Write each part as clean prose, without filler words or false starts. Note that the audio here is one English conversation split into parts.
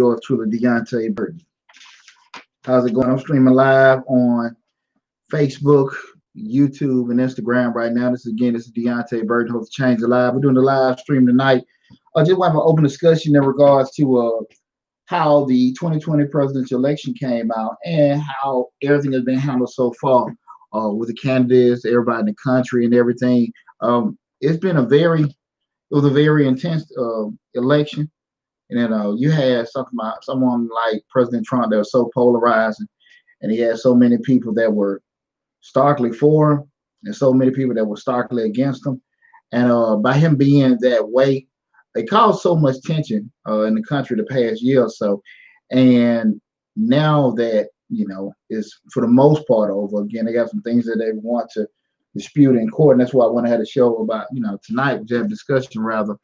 yours truly, Deonte Burden. How's it going? I'm streaming live on Facebook, YouTube, and Instagram right now. This is Deonte Burden, host of Change the Live. We're doing the live stream tonight. I just want to have an open discussion in regards to how the 2020 presidential election came out and how everything has been handled so far with the candidates, everybody in the country, and everything. It's been it was a very intense election. And then you had someone like President Trump that was so polarizing, and he had so many people that were starkly for him, and so many people that were starkly against him. And by him being that way, it caused so much tension in the country the past year or so. And now that is for the most part over. Again, they got some things that they want to dispute in court, and that's why I want to have a show about tonight. We have a discussion rather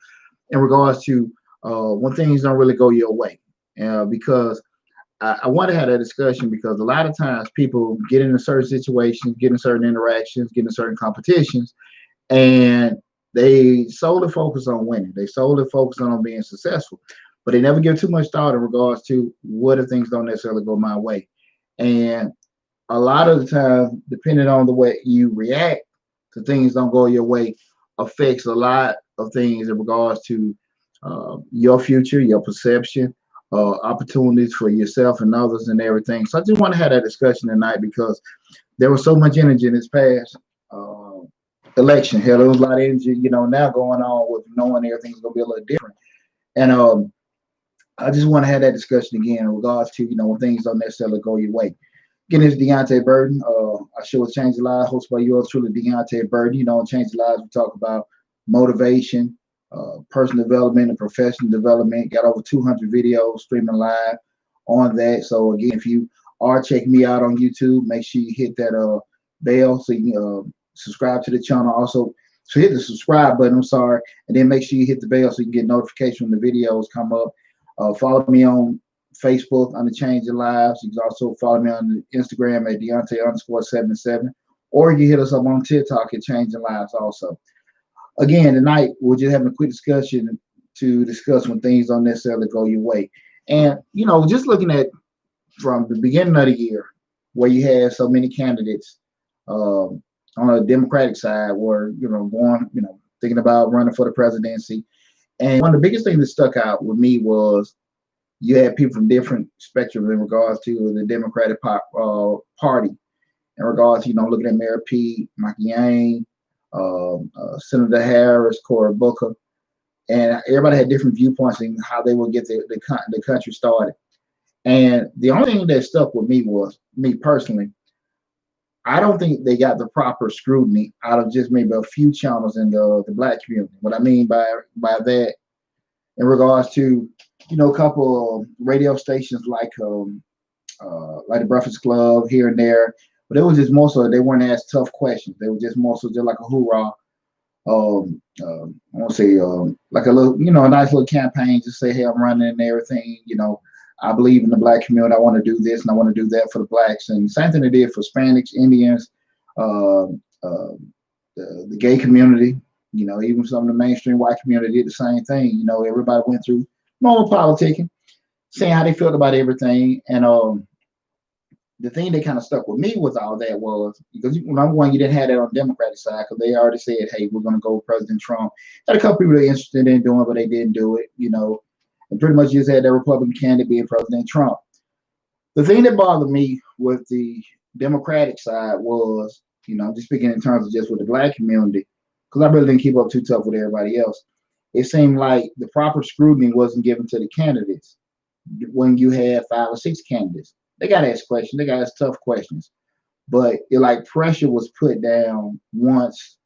in regards to when things don't really go your way, because I want to have that discussion because a lot of times people get into certain situations, get in certain interactions, get in certain competitions, and they solely focus on winning. They solely focus on being successful, but they never give too much thought in regards to what if things don't necessarily go my way. And a lot of the time, depending on the way you react to things don't go your way, affects a lot of things in regards to your future, your perception, opportunities for yourself and others and everything. So I just want to have that discussion tonight because there was so much energy in this past election. Hell, there was a lot of energy, now going on with knowing everything's going to be a little different. And I just want to have that discussion again in regards to, when things don't necessarily go your way. Again, it's Deonte Burden. I show is Change the Lives, hosted by yours truly, Deonte Burden. On Change the Lives, we talk about motivation, personal development, and professional development. Got over 200 videos streaming live on that. So again, if you are checking me out on YouTube, make sure you hit that bell so you can subscribe to the channel. Also, so hit the subscribe button. I'm sorry, and then make sure you hit the bell so you can get notification when the videos come up. Follow me on Facebook under Change Your Lives. You can also follow me on Instagram at Deonte_77, or you can hit us up on TikTok at Change Your Lives also. Again, tonight we're just having a quick discussion to discuss when things don't necessarily go your way. And, just looking at from the beginning of the year where you had so many candidates on the Democratic side were, going, thinking about running for the presidency. And one of the biggest things that stuck out with me was you had people from different spectrums in regards to the Democratic Party, in regards to, looking at Mayor Pete, Mike Yang, Senator Harris, Cory Booker, and everybody had different viewpoints in how they would get the country started. And the only thing that stuck with me was, me personally, I don't think they got the proper scrutiny out of just maybe a few channels in the Black community. What I mean by that, in regards to, a couple of radio stations like the Breakfast Club here and there, but it was just more so they weren't as tough questions. They were just more so just like a hoorah. I want to say like a little, a nice little campaign to say, hey, I'm running and everything. I believe in the Black community. I want to do this and I want to do that for the Blacks. And same thing they did for Hispanics, Indians, the gay community. Even some of the mainstream white community did the same thing. Everybody went through normal politicking, saying how they felt about everything. And the thing that kind of stuck with me with all that was because number one, you didn't have that on the Democratic side because they already said, hey, we're going to go with President Trump. Had a couple people that were interested in doing it, but they didn't do it, and pretty much just had that Republican candidate being President Trump. The thing that bothered me with the Democratic side was, just speaking in terms of just with the Black community, because I really didn't keep up too tough with everybody else. It seemed like the proper scrutiny wasn't given to the candidates when you had 5 or 6 candidates. They got to ask questions. They got to ask tough questions. But pressure was put down once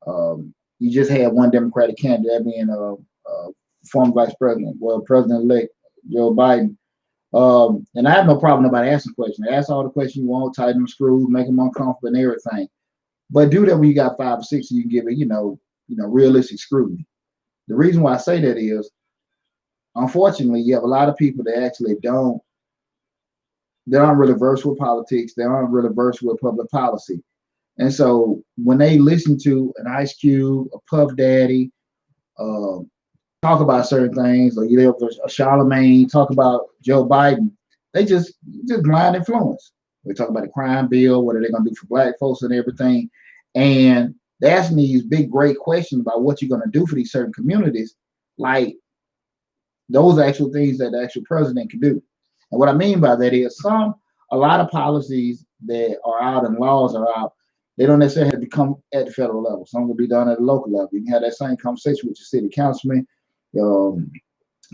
you just had one Democratic candidate, that being former Vice President, President-elect Joe Biden. And I have no problem about asking questions. Ask all the questions you want, tighten them screws, make them uncomfortable and everything. But do that when you got 5 or 6 and you give it, realistic scrutiny. The reason why I say that is, unfortunately, you have a lot of people that actually they aren't really versed with politics. They aren't really versed with public policy. And so when they listen to an Ice Cube, a Puff Daddy, talk about certain things, or you have a Charlemagne talk about Joe Biden. They just blind influence. We talk about the crime bill, what are they gonna do for black folks and everything, and they ask me these big, great questions about what you're gonna do for these certain communities. Like those actual things that the actual president can do. And what I mean by that is a lot of policies that are out and laws are out, they don't necessarily have to come at the federal level. Some will be done at the local level. You can have that same conversation with your city councilman, um,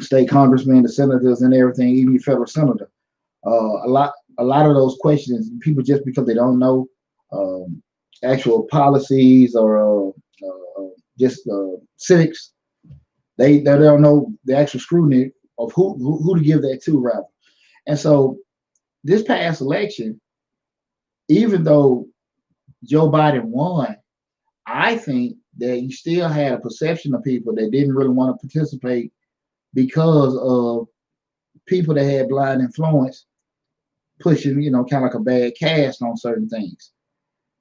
state congressmen, the senators, and everything, even your federal senator. A lot of those questions, people just because they don't know um, actual policies or just civics, they don't know the actual scrutiny of who to give that to, rather. And so this past election, even though Joe Biden won, I think that you still had a perception of people that didn't really want to participate because of people that had blind influence pushing, kind of like a bad cast on certain things.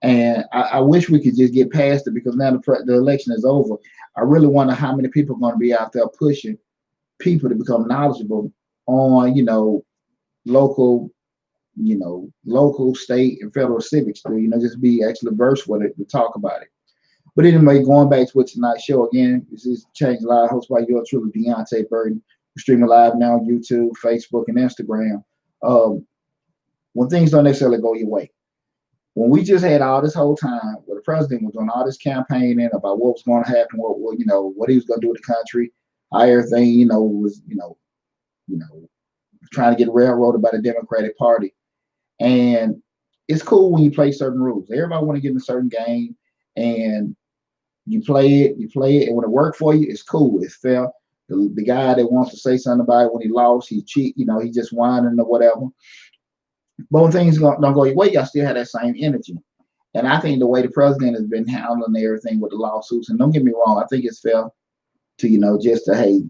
And I wish we could just get past it because now the election is over. I really wonder how many people are going to be out there pushing people to become knowledgeable on, local, local, state, and federal civics to, just be actually versed with it to talk about it. But anyway, going back to what tonight's show again, this is Change Live, hosted by yours truly, Deonte Burden. We're streaming live now on YouTube, Facebook, and Instagram. Um, when things don't necessarily go your way. When we just had all this whole time where the president was doing all this campaigning about what was going to happen, what he was going to do with the country, how everything, was, you know, trying to get railroaded by the Democratic Party. And it's cool when you play certain rules. Everybody want to get in a certain game, and you play it, and when it worked for you, it's cool, it's fair. The guy that wants to say something about it when he lost, he cheat, he just whining or whatever. But when things don't go your way, y'all still have that same energy. And I think the way the president has been handling everything with the lawsuits, and don't get me wrong, I think it's fair to, just to, hey,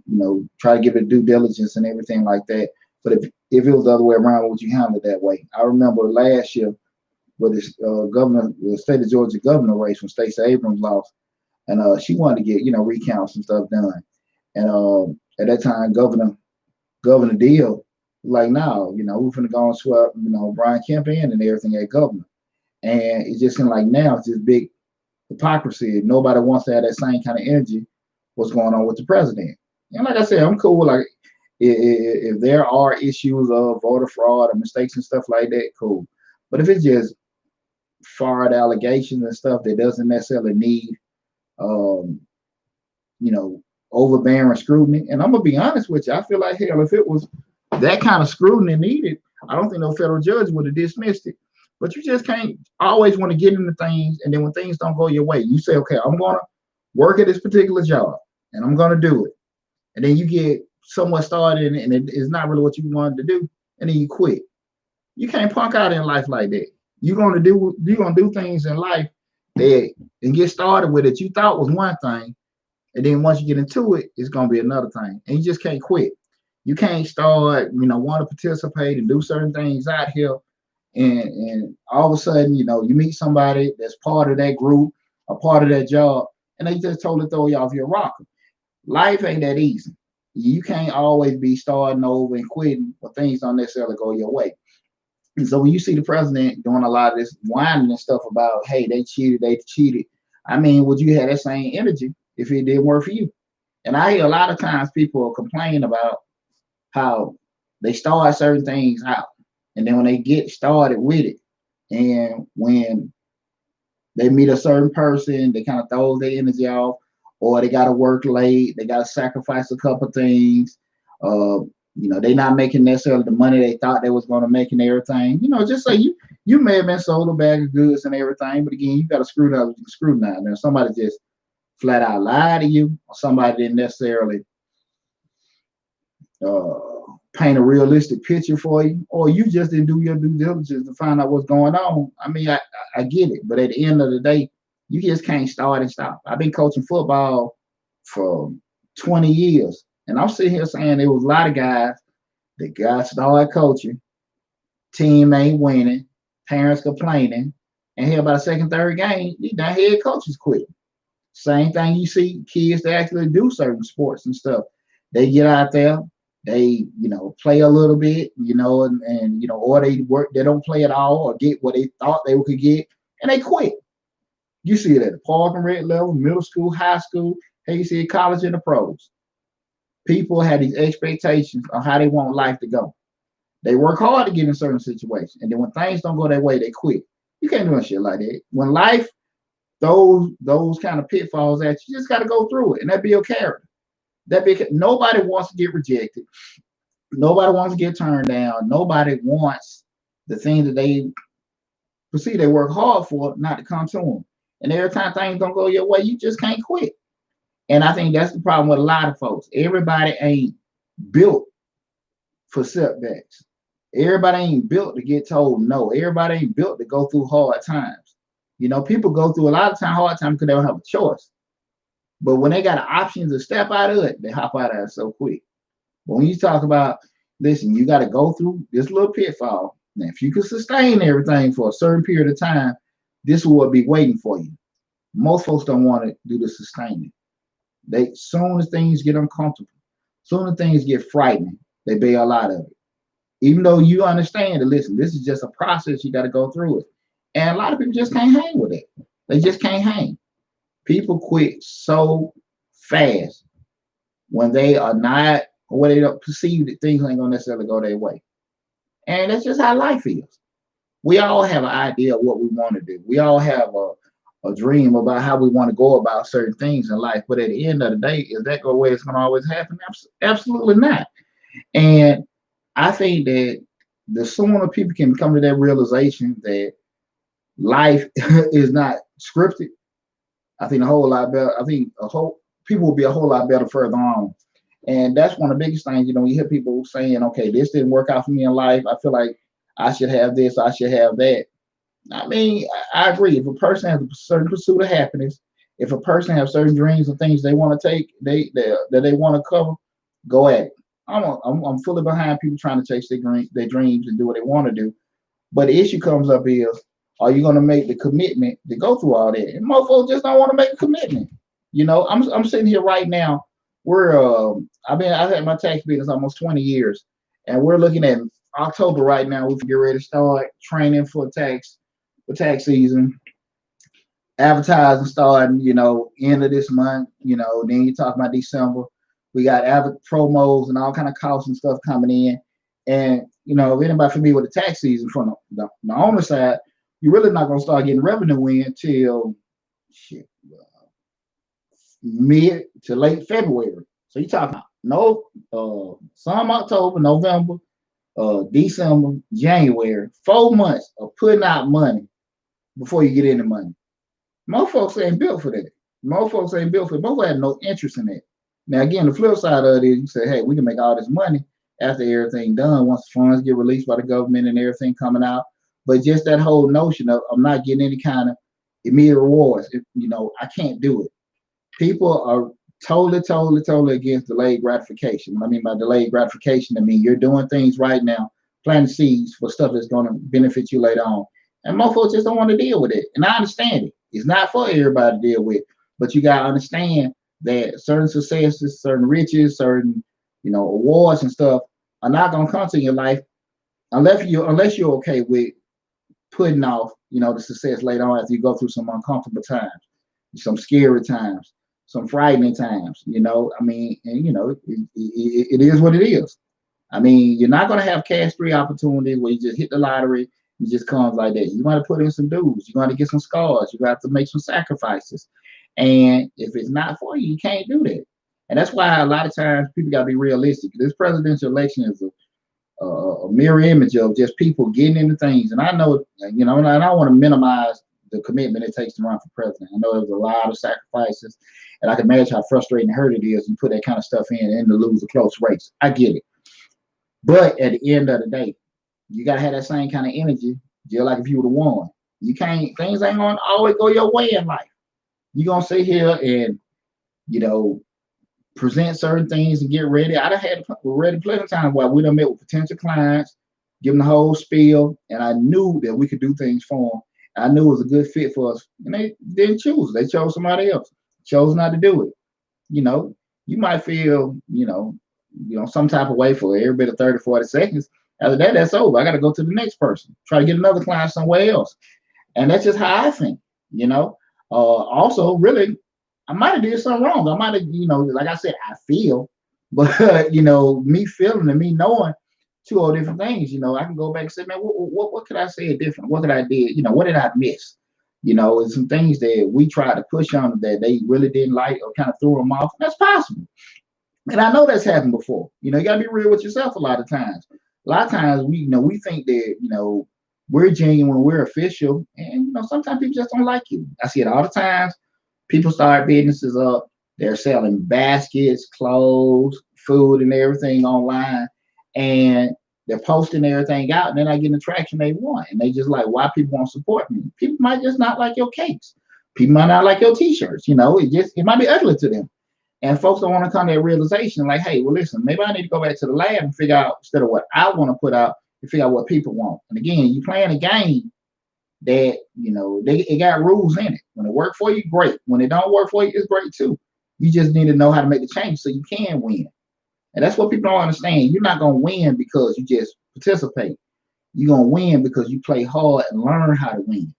try to give it due diligence and everything like that. But if it was the other way around, would you handle it that way? I remember last year with this the state of Georgia governor race when Stacey Abrams lost, and she wanted to get, recounts and stuff done. And at that time, Governor Deal, like, now, we're going to go and swap, Brian Kemp in and everything at governor. And it just seemed like now it's this big hypocrisy. Nobody wants to have that same kind of energy what's going on with the president. And like I said, I'm cool. Like, if there are issues of voter fraud or mistakes and stuff like that, cool. But if it's just fraud allegations and stuff that doesn't necessarily need, um, overbearing scrutiny, and I'm going to be honest with you, I feel like, hell, if it was that kind of scrutiny needed, I don't think no federal judge would have dismissed it. But you just can't always want to get into things, and then when things don't go your way, you say, okay, I'm going to work at this particular job, and I'm going to do it. And then you get somewhat started, and it's not really what you wanted to do, and then you quit. You can't punk out in life like that. You're gonna do things in life that and get started with it you thought was one thing, and then once you get into it, it's gonna be another thing, and you just can't quit. You can't start, want to participate and do certain things out here, and all of a sudden, you meet somebody that's part of that group, a part of that job, and they just totally throw you off your rocker. Life ain't that easy. You can't always be starting over and quitting when things don't necessarily go your way. And so when you see the president doing a lot of this whining and stuff about, hey, they cheated. I mean, would you have that same energy if it didn't work for you? And I hear a lot of times people complain about how they start certain things out, and then when they get started with it, and when they meet a certain person, they kind of throw their energy off, or they got to work late, they got to sacrifice a couple things. They're not making necessarily the money they thought they was going to make and everything. Just say you may have been sold a bag of goods and everything, but again, you got to scrutinize. Now, somebody just flat out lied to you, or somebody didn't necessarily paint a realistic picture for you, or you just didn't do your due diligence to find out what's going on. I mean, I get it, but at the end of the day, you just can't start and stop. I've been coaching football for 20 years, and I'm sitting here saying there was a lot of guys that got started coaching, team ain't winning, parents complaining, and here about the second, third game, these damn head coaches quit. Same thing you see kids that actually do certain sports and stuff. They get out there, they play a little bit, and or they work, they don't play at all or get what they thought they could get, and they quit. You see it at the park and rec level, middle school, high school. Hey, you see it college and the pros. People have these expectations on how they want life to go. They work hard to get in certain situations, and then when things don't go their way, they quit. You can't do shit like that. When life those kind of pitfalls at you, just got to go through it, and that be your character. Nobody wants to get rejected. Nobody wants to get turned down. Nobody wants the thing that they perceive they work hard for not to come to them. And every time things don't go your way, you just can't quit. And I think that's the problem with a lot of folks. Everybody ain't built for setbacks. Everybody ain't built to get told no. Everybody ain't built to go through hard times. People go through a lot of hard times because they don't have a choice. But when they got options to step out of it, they hop out of it so quick. But when you talk about, listen, you got to go through this little pitfall. Now, if you can sustain everything for a certain period of time, this will be waiting for you. Most folks don't want to do the sustaining. Soon as things get uncomfortable, soon as things get frightening, they bail out of it. Even though you understand that, listen, this is just a process, you got to go through it. And a lot of people just can't hang with it. They just can't hang. People quit so fast when they are not, or when they don't perceive that things ain't gonna necessarily go their way. And that's just how life is. We all have an idea of what we want to do. We all have a dream about how we want to go about certain things in life. But at the end of the day, is that the way it's gonna always happen? Absolutely not. And I think that the sooner people can come to that realization that life is not scripted, I think a whole lot better. I think people will be a whole lot better further on. And that's one of the biggest things. You hear people saying, okay, this didn't work out for me in life. I feel like I should have this, I should have that. I mean, I agree. If a person has a certain pursuit of happiness, if a person has certain dreams and things they want to take, that they want to cover, go at it. I'm fully behind people trying to chase their dreams and do what they want to do. But the issue comes up is, are you going to make the commitment to go through all that? And most folks just don't want to make a commitment. I'm sitting here right now. I've had my tax business almost 20 years, and we're looking at October right now. We can get ready to start training for tax season, advertising starting, end of this month. Then you talk about December. We got promos and all kind of costs and stuff coming in. And if anybody familiar with the tax season from the owner side, you're really not going to start getting revenue in until mid to late February. So you're talking some October, November, December, January, 4 months of putting out money before you get any money. Most folks ain't built for that. Most folks ain't built for it. Most folks have no interest in that. Now, again, the flip side of it is you say, hey, we can make all this money after everything done, once the funds get released by the government and everything coming out. But just that whole notion of I'm not getting any kind of immediate rewards, I can't do it. People are totally against delayed gratification. What I mean by delayed gratification, I mean you're doing things right now, planting seeds for stuff that's going to benefit you later on. And most folks just don't want to deal with it. And I understand it. It's not for everybody to deal with. But you got to understand that certain successes, certain riches, certain, awards and stuff are not going to come to your life unless you're okay with putting off, the success later on after you go through some uncomfortable times, some scary times, some frightening times, I mean, and it is what it is. I mean, you're not going to have cash-free opportunities where you just hit the lottery. It just comes like that. You got to put in some dues. You got to get some scars. You got to make some sacrifices. And if it's not for you, you can't do that. And that's why a lot of times people got to be realistic. This presidential election is a mirror image of just people getting into things. And I know, and I don't want to minimize the commitment it takes to run for president. I know there's a lot of sacrifices, and I can imagine how frustrating and hurt it is you put that kind of stuff in and to lose a close race. I get it. But at the end of the day, you got to have that same kind of energy, just like if you would have won. You can't, things ain't going to always go your way in life. You're going to sit here and, present certain things and get ready. I'd have had ready plenty of times while we done met with potential clients, give them the whole spiel, and I knew that we could do things for them. I knew it was a good fit for us, and they didn't choose. They chose somebody else. chose not to do it. You know, you might feel, some type of way for every bit of 30, 40 seconds. After that, that's over. I got to go to the next person, try to get another client somewhere else. And that's just how I think, you know. Also, really, I might have did something wrong. I might have, like I said, I feel, but me feeling and me knowing two all different things. I can go back and say, man, what could I say different? What could I did? What did I miss? And some things that we tried to push on them that they really didn't like or kind of threw them off. That's possible. And I know that's happened before. You got to be real with yourself a lot of times. A lot of times we think that, we're genuine, we're official, and sometimes people just don't like you. I see it all the times. People start businesses up. They're selling baskets, clothes, food, and everything online, and they're posting everything out, and they're not getting the traction they want. And they just like, why people won't support me? People might just not like your cakes. People might not like your t-shirts. It might be ugly to them. And folks don't want to come to that realization, like, hey, well, listen, maybe I need to go back to the lab and figure out, instead of what I want to put out, to figure out what people want. And again, you playing a game that, it got rules in it. When it works for you, great. When it don't work for you, it's great too. You just need to know how to make the change so you can win. And that's what people don't understand. You're not going to win because you just participate. You're going to win because you play hard and learn how to win.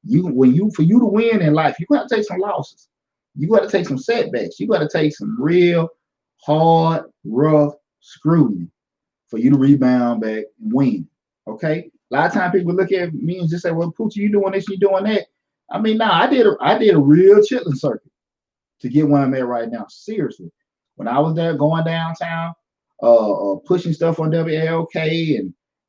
For you to win in life, you got to take some losses. You got to take some setbacks. You got to take some real hard, rough scrutiny for you to rebound back and win. Okay? A lot of times people look at me and just say, well, Poochie, you doing this, you doing that. I mean, nah, I did a real chitlin circuit to get where I'm at right now. Seriously. When I was there going downtown, pushing stuff on WLK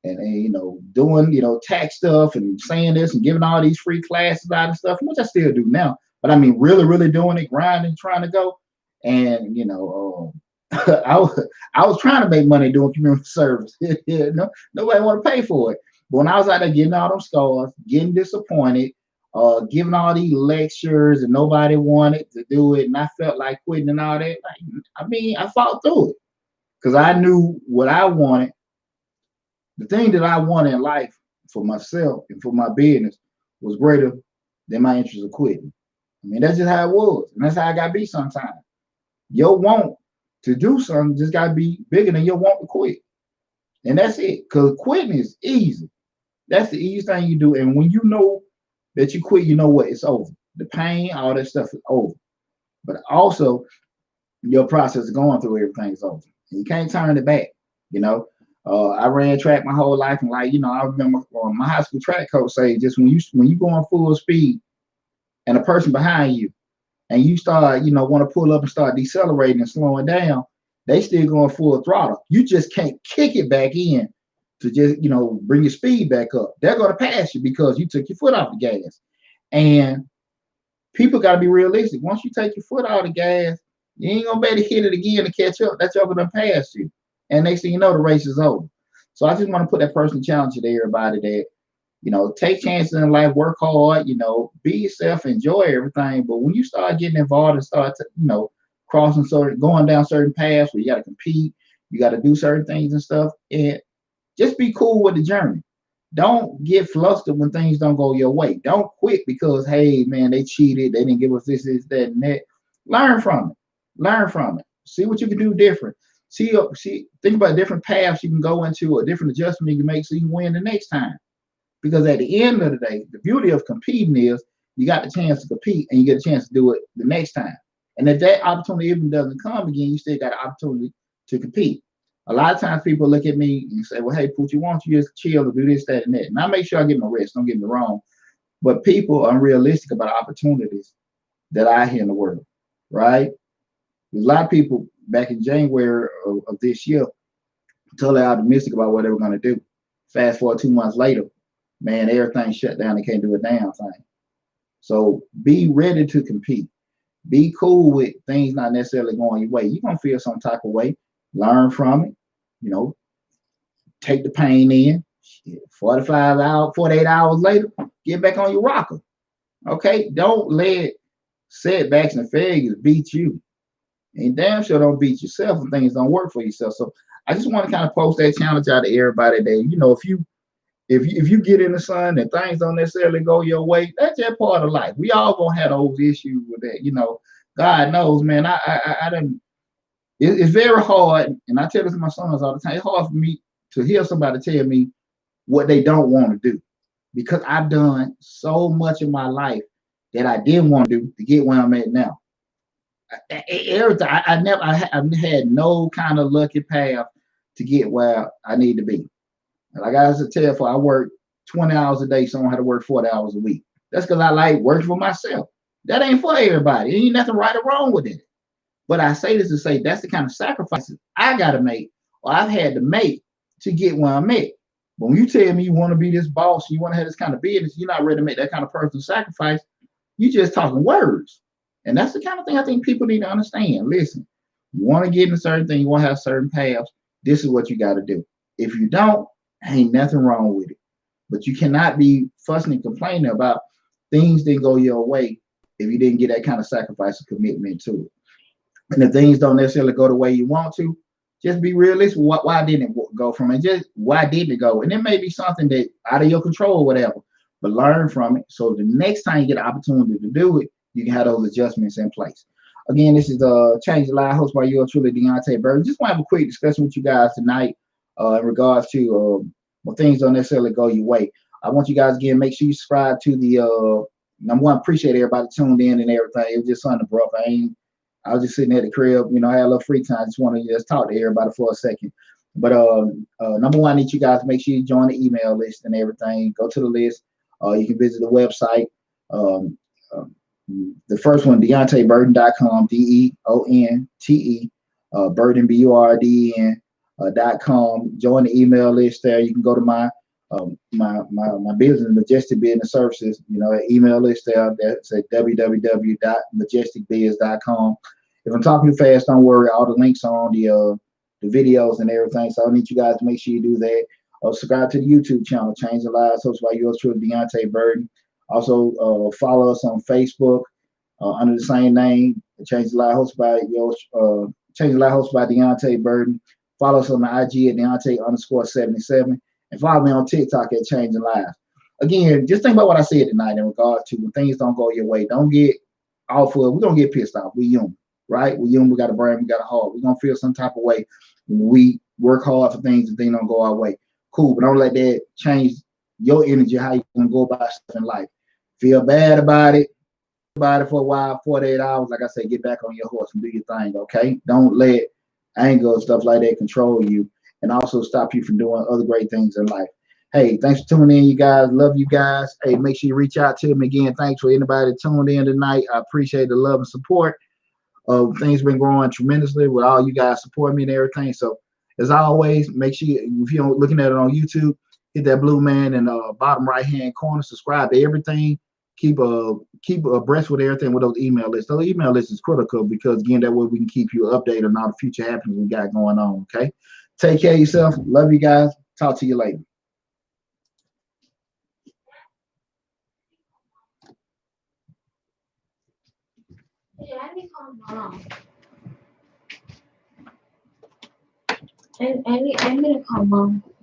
and doing, tax stuff and saying this and giving all these free classes out and stuff, which I still do now. But I mean, really, really doing it, grinding, trying to go. And, I was trying to make money doing community service. Nobody want to pay for it. But when I was out there getting all them scars, getting disappointed, giving all these lectures and nobody wanted to do it, and I felt like quitting and all that. I fought through it because I knew what I wanted. The thing that I wanted in life for myself and for my business was greater than my interest of quitting. That's just how it was. And that's how I got to be sometimes. Your want to do something just got to be bigger than your want to quit. And that's it. Because quitting is easy. That's the easiest thing you do. And when you know that you quit, you know what? It's over. The pain, all that stuff is over. But also, your process of going through everything is over. And you can't turn it back. I ran track my whole life. And I remember my high school track coach say, just when you go on full speed, and a person behind you, and you start, want to pull up and start decelerating and slowing down, they still going full throttle. You just can't kick it back in to just, bring your speed back up. They're going to pass you because you took your foot off the gas. And people got to be realistic. Once you take your foot off the gas, you ain't going to be able to hit it again to catch up. That's over to pass you. And next thing you know, the race is over. So I just want to put that personal challenge to everybody that, take chances in life, work hard, be yourself, enjoy everything. But when you start getting involved and start to, going down certain paths where you got to compete, you got to do certain things and stuff, and just be cool with the journey. Don't get flustered when things don't go your way. Don't quit because, hey, man, they cheated. They didn't give us this, that, and that. Learn from it. Learn from it. See what you can do different. Think about different paths you can go into or different adjustments you can make so you can win the next time. Because at the end of the day, the beauty of competing is you got the chance to compete and you get a chance to do it the next time. And if that opportunity even doesn't come again, you still got an opportunity to compete. A lot of times people look at me and say, well, hey, Poochie, why don't you just chill and do this, that, and that? And I make sure I give them a rest. Don't get me wrong. But people are unrealistic about opportunities that are here in the world, right? There's a lot of people back in January of this year totally optimistic about what they were going to do. Fast forward 2 months later, man, everything shut down. They can't do a damn thing. So be ready to compete. Be cool with things not necessarily going your way. You're going to feel some type of way. Learn from it. Take the pain in. 48 hours later, get back on your rocker. Okay? Don't let setbacks and failures beat you. And damn sure don't beat yourself when things don't work for yourself. So I just want to kind of post that challenge out to everybody that, if you get in the sun and things don't necessarily go your way, that's just part of life. We all gonna have those issues with that. God knows, man. I didn't. It's very hard, and I tell this to my sons all the time. It's hard for me to hear somebody tell me what they don't want to do because I've done so much in my life that I didn't want to do to get where I'm at now. Everything I've had no kind of lucky path to get where I need to be. Like I said, tell for I work 20 hours a day, so I don't have to work 40 hours a week. That's because I like working for myself. That ain't for everybody. Ain't nothing right or wrong with it. But I say this to say that's the kind of sacrifices I gotta make or I've had to make to get where I'm at. But when you tell me you want to be this boss, you want to have this kind of business, you're not ready to make that kind of personal sacrifice. You just talking words. And that's the kind of thing I think people need to understand. Listen, you want to get in a certain thing, you want to have certain paths. This is what you got to do. If you don't, ain't nothing wrong with it. But you cannot be fussing and complaining about things didn't go your way if you didn't get that kind of sacrifice or commitment to it. And if things don't necessarily go the way you want to, just be realistic. Why didn't it go from it? Just why didn't it go? And it may be something that out of your control or whatever, but learn from it. So the next time you get an opportunity to do it, you can have those adjustments in place. Again, this is the Change the Live host by yours truly, Deonte Burden. Just want to have a quick discussion with you guys tonight in regards to when things don't necessarily go your way. I want you guys again, make sure you subscribe to the number one, appreciate everybody tuned in and everything. It was just something, bro. I was just sitting at the crib, I had a little free time. I just want to just talk to everybody for a second. But number one, I need you guys to make sure you join the email list and everything. Go to the list. You can visit the website. Um, the first one, DeonteBurden.com, DeonTe, Burden, BURDEN.com. Join the email list there. You can go to my business, Majestic Business Services, email list there. That's at www.majesticbiz.com. If I'm talking too fast, don't worry. All the links are on the videos and everything. So I need you guys to make sure you do that. Subscribe to the YouTube channel, Change the Lives, hosted by yours truly, Deonte Burden. Also, follow us on Facebook under the same name, Change the Life hosted by yours, Change the Life hosted by Deonte Burden. Follow us on the IG at Deonte_77, and follow me on TikTok at Changing Lives. Again, just think about what I said tonight in regards to when things don't go your way. Don't get off of. We're gonna get pissed off. We human, right? We human. We got a brain. We got a heart. We're gonna feel some type of way when we work hard for things and things don't go our way. Cool, but don't let that change your energy. How you gonna go about stuff in life? Feel bad about it for a while, 48 hours. Like I said, get back on your horse and do your thing, okay? Don't let anger and stuff like that control you and also stop you from doing other great things in life. Hey, thanks for tuning in, you guys. Love you guys. Hey, make sure you reach out to me again. Thanks for anybody that tuned in tonight. I appreciate the love and support. Things been growing tremendously with all you guys supporting me and everything. So, as always, make sure if you're looking at it on YouTube, hit that blue man in the bottom right hand corner. Subscribe to everything. Keep abreast with everything with those email lists. Those email lists is critical because again, that way we can keep you updated on all the future happenings we got going on. Okay, take care of yourself. Love you guys. Talk to you later. Yeah, I need to call mom. And I need to call mom.